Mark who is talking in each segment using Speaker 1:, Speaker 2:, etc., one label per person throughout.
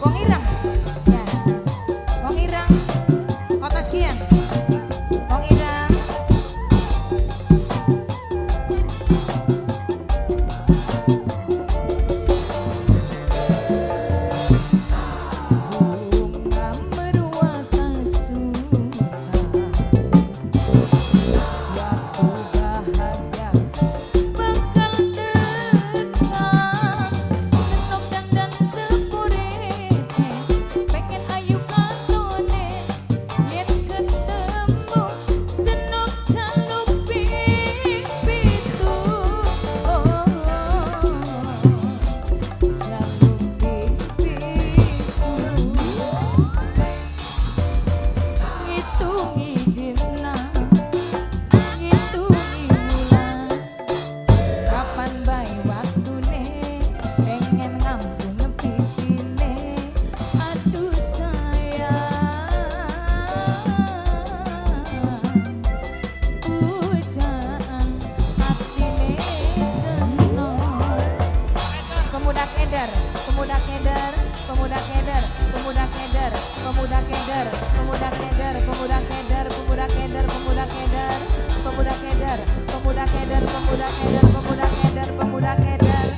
Speaker 1: Wong Ireng. Ya. Wong Ireng. Kota sekian. Wong Ireng. Bunga berwarna suka. Waktu bahagia bakal dekat. Senok dandan sepurete, pengen ayu katone. Yen ketemu senok jaluk pipitu. Oh, jaluk pipitu. Ngitungi dina, ngitungi wulan. Kapan bae waktune pengen ngambung pipine. Aduh sayang, pujaan atine seneng. Pemuda keder, pemuda keder, pemuda keder, pemuda keder, pemuda keder, pemuda keder, pemuda keder, pemuda keder, pemuda keder, pemuda keder, pemuda keder, pemuda keder, pemuda keder, pemuda keder,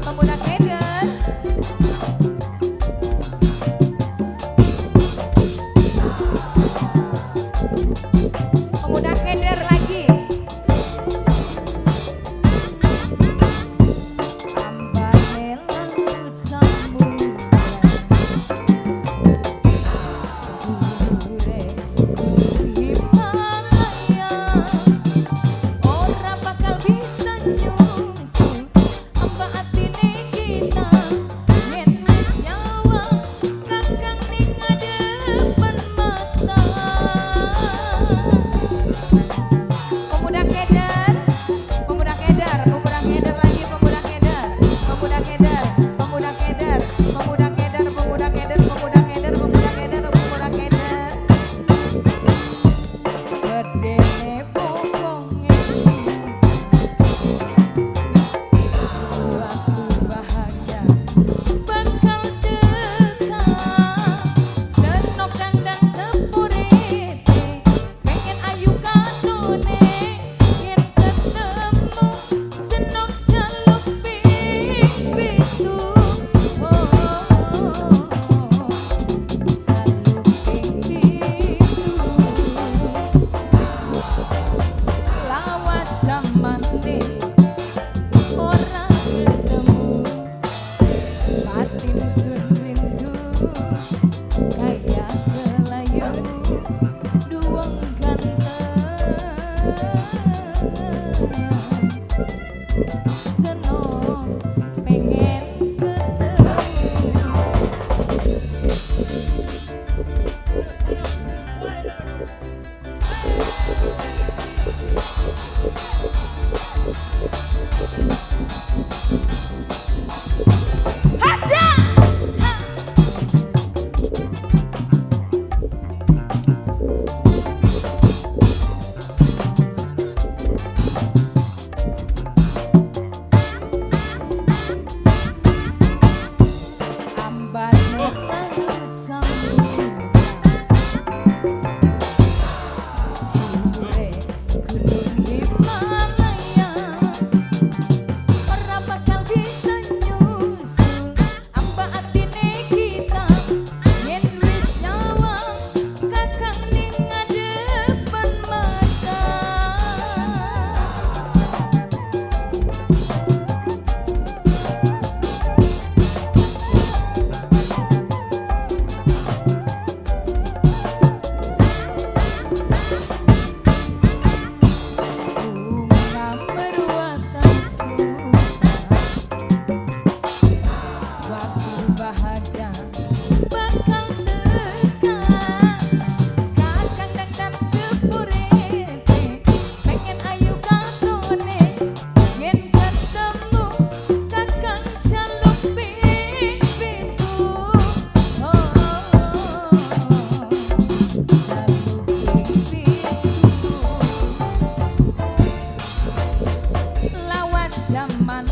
Speaker 1: pemuda keder. Pemuda keder lagi. Ambane laut samudra, dhuwure Himalaya, ora bakal bisa nyusul amba atine kita. Yen wis nyawa kakang ning ngadepan mata. Pemuda keder, pemuda keder, pemuda keder lagi, pemuda keder, pemuda keder, pemuda keder, pemuda keder, pemuda keder, pemuda keder, pemuda keder, pemuda keder. Gedene pokonge, waktu bahagia bakal dekat. Senok dandan sepurete, pengen ayu katone. Yen ketemu senok jaluk pipitu. Oh, jaluk pipitu. Lawas zamane ora ketemu, batin sun rindu kaya kelayu duweng ganteng. Senok pengen ketemu. Haja! Ambane laut samudra, dhuwure gunung Himalaya, ora bakal bisa nyusul amba atine kita. Yen wis nyawa kakang ning ngadepan mata. Bunga berwarna suka, waktu bahagia bakal dekat. Kakang dandan sepurete, pengen ayu katone. Yen ketemu kakang jaluk pipitu. Oh, jaluk pipitu. Lawas zaman